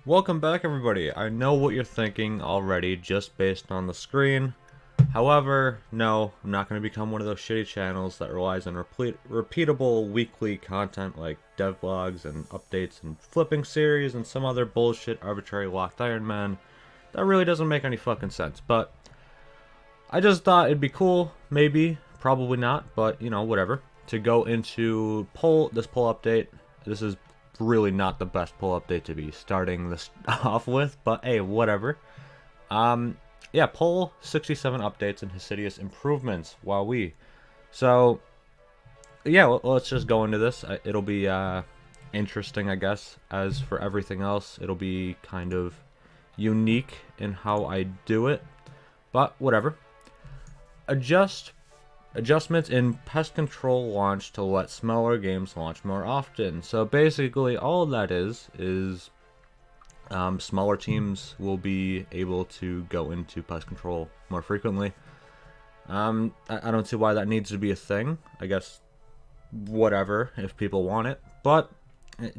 Welcome back, everybody. I know what you're thinking already just based on the screen. However, no, I'm not going to become one of those shitty channels that relies on repeatable weekly content like dev blogs and updates and flipping series and some other bullshit arbitrary locked Iron Man that really doesn't make any fucking sense. But I just thought it'd be cool, maybe, probably not, but you know, whatever, to go into this poll update. This is really not the best poll update to be starting this off with, but hey, whatever. Yeah, poll 67 updates and Hesidious improvements. Wowee. So, yeah, let's just go into this. It'll be interesting, I guess. As for everything else, it'll be kind of unique in how I do it, but whatever. Adjustments in pest control launch to let smaller games launch more often. So basically all that is smaller teams will be able to go into pest control more frequently. I don't see why that needs to be a thing. I guess whatever, if people want it. But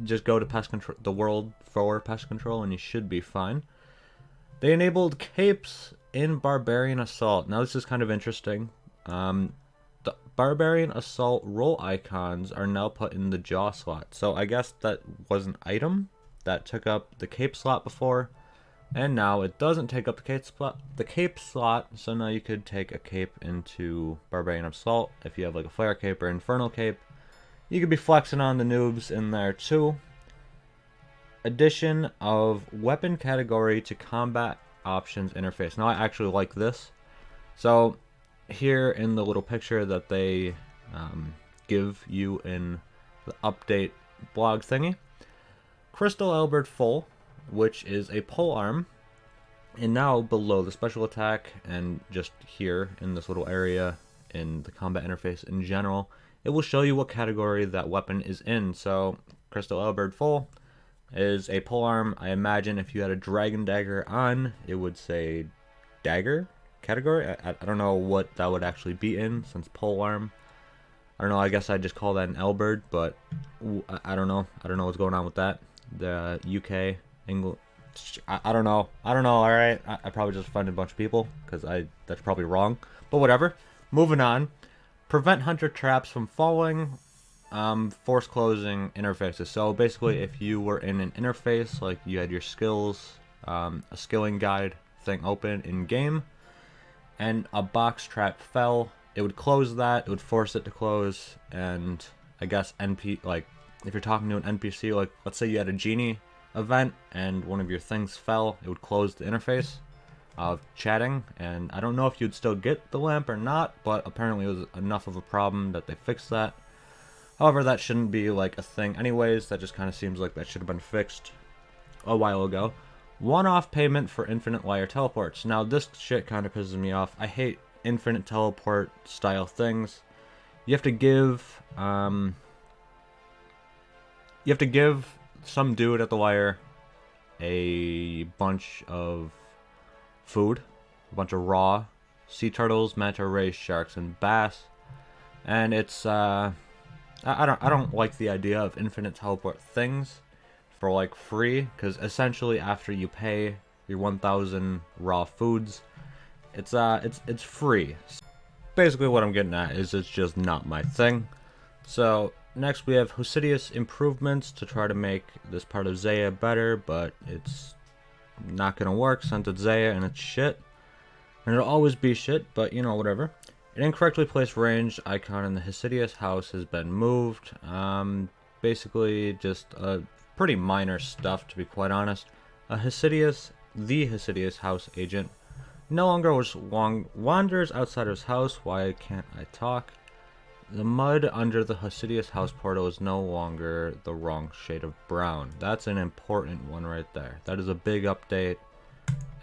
just go to pest control, the world for pest control, and you should be fine. They enabled capes in Barbarian Assault. Now this is kind of interesting. The Barbarian Assault role icons are now put in the jaw slot. So I guess that was an item that took up the cape slot before, and now it doesn't take up the cape slot. So now you could take a cape into Barbarian Assault if you have like a Flare Cape or Infernal Cape. You could be flexing on the noobs in there too. Addition of weapon category to combat options interface. Now I actually like this. So here in the little picture that they give you in the update blog thingy, Crystal Albert Full, which is a pole arm, and now below the special attack and just here in this little area in the combat interface in general, it will show you what category that weapon is in. So Crystal Albert Full is a pole arm. I imagine if you had a dragon dagger on, it would say dagger category. I don't know what that would actually be in, since pole arm. I don't know, I guess I'd just call that an Albert, but I don't know. I don't know what's going on with that. The UK, England, I don't know. Alright, I probably just offended a bunch of people, because that's probably wrong. But whatever. Moving on. Prevent hunter traps from falling. Force closing interfaces. So basically, if you were in an interface, like you had your skills, a skilling guide thing open in game, and a box trap fell, it would close that, it would force it to close, and I guess like if you're talking to an NPC, like let's say you had a genie event and one of your things fell, it would close the interface of chatting, and I don't know if you'd still get the lamp or not, but apparently it was enough of a problem that they fixed that. However, that shouldn't be like a thing anyways. That just kind of seems like that should have been fixed a while ago. One-off payment for infinite wire teleports. Now this shit kind of pisses me off. I hate infinite teleport style things. You have to give some dude at the wire a bunch of food, a bunch of raw sea turtles, manta rays, sharks, and bass, and it's I don't like the idea of infinite teleport things for like free, because essentially after you pay your 1,000 raw foods, it's free. Basically what I'm getting at is it's just not my thing. So next we have Hesidious improvements to try to make this part of Zaya better, but it's not gonna work since it's Zaya and it's shit. And it'll always be shit, but you know, whatever. An incorrectly placed range icon in the Hesidious house has been moved. Basically just pretty minor stuff, to be quite honest. The Hesidious house agent no longer wanders outside of his house. Why can't I talk? The mud under the Hesidious house portal is no longer the wrong shade of brown. That's an important one right there. That is a big update,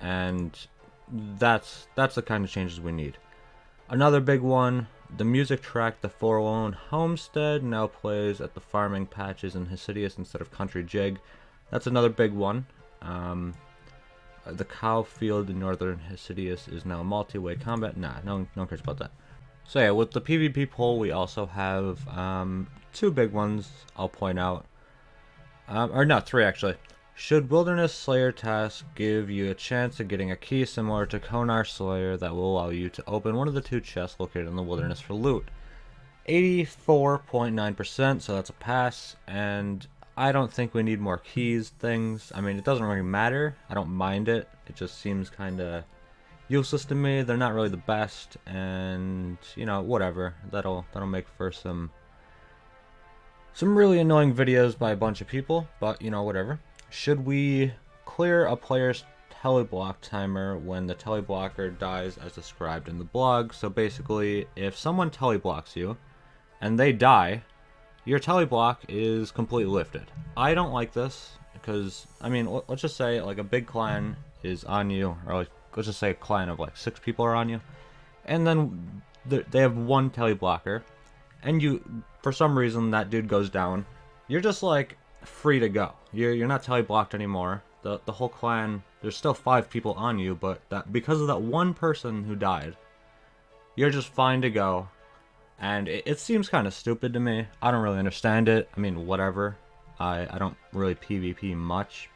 and that's the kind of changes we need. Another big one, the music track The Forlorn Homestead now plays at the farming patches in Hesidious instead of Country Jig. That's another big one. The cow field in northern Hesidious is now multi-way combat. Nah, no one cares about that. So yeah, with the PvP poll, we also have two big ones I'll point out. Or no, three actually. Should Wilderness Slayer task give you a chance of getting a key similar to Konar Slayer that will allow you to open one of the 2 chests located in the wilderness for loot? 84.9%, so that's a pass, and I don't think we need more keys things. I mean, it doesn't really matter. I don't mind it. It just seems kind of useless to me. They're not really the best, and you know, whatever. That'll make for some really annoying videos by a bunch of people, but you know, whatever. Should we clear a player's teleblock timer when the teleblocker dies as described in the blog? So basically, if someone teleblocks you and they die, your teleblock is completely lifted. I don't like this because, I mean, let's just say like a big clan is on you, or like let's just say a clan of like 6 people are on you, and then they have 1 teleblocker, and you, for some reason, that dude goes down. You're just like free to go. You're not teleblocked anymore. The whole clan, there's still 5 people on you, but that because of that 1 person who died, you're just fine to go. And it seems kind of stupid to me. I don't really understand it. I mean, whatever. I don't really PvP much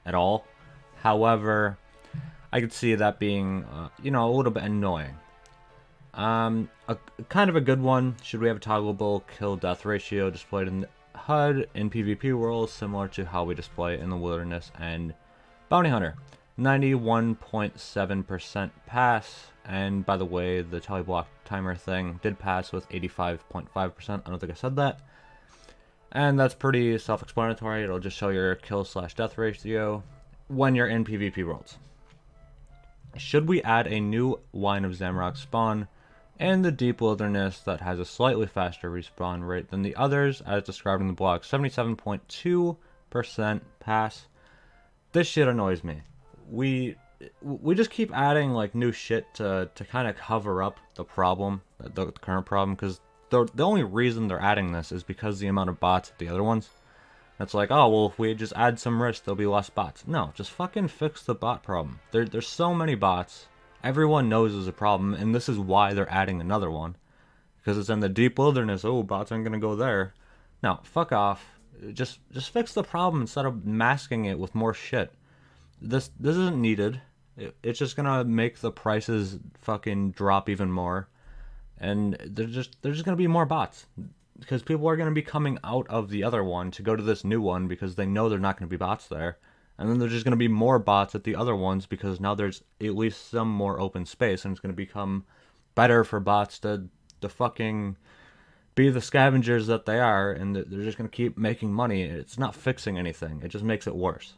at all. However, I could see that being, you know, a little bit annoying. Kind of a good one. Should we have a toggleable kill-death ratio displayed in the HUD in PvP worlds, similar to how we display it in the Wilderness and Bounty Hunter? 91.7% pass, and by the way, the teleblock timer thing did pass with 85.5%. I don't think I said that. And that's pretty self-explanatory. It'll just show your kill/death ratio when you're in PvP worlds. Should we add a new Wine of Zamrock spawn in the Deep Wilderness that has a slightly faster respawn rate than the others, as described in the blog? 77.2% pass. This shit annoys me. We just keep adding like new shit to kind of cover up the problem, the current problem, because the only reason they're adding this is because the amount of bots at the other ones. It's like, oh well, if we just add some risk, there'll be less bots. No, just fucking fix the bot problem. There's so many bots. Everyone knows there's a problem, and this is why they're adding another one, because it's in the Deep Wilderness. Oh, bots aren't gonna go there. No, fuck off. Just fix the problem instead of masking it with more shit. This isn't needed. It's just gonna make the prices fucking drop even more, and there's just gonna be more bots because people are gonna be coming out of the other one to go to this new one because they know they're not gonna be bots there, and then there's just gonna be more bots at the other ones because now there's at least some more open space, and it's gonna become better for bots to fucking be the scavengers that they are, and they're just gonna keep making money. It's not fixing anything. It just makes it worse.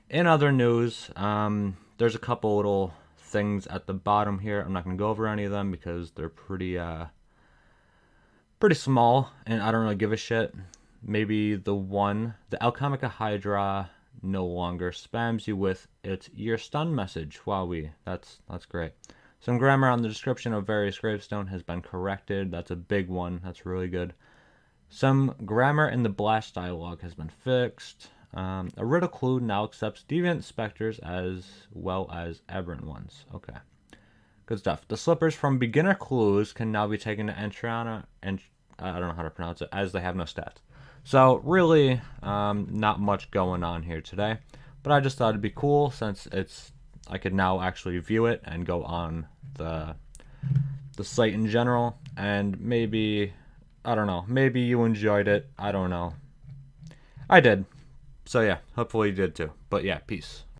In other news, there's a couple little things at the bottom here. I'm not going to go over any of them because they're pretty small, and I don't really give a shit. Maybe the Alchemica Hydra no longer spams you with your stun message. Wowee, that's great. Some grammar on the description of various gravestone has been corrected. That's a big one. That's really good. Some grammar in the blast dialogue has been fixed. A riddle clue now accepts deviant specters as well as aberrant ones. Okay. Good stuff. The slippers from beginner clues can now be taken to Entrana, and I don't know how to pronounce it, as they have no stats. So really, not much going on here today, but I just thought it'd be cool since I could now actually view it and go on the site in general, and maybe, I don't know, maybe you enjoyed it. I don't know. I did. So yeah, hopefully you did too. But yeah, peace.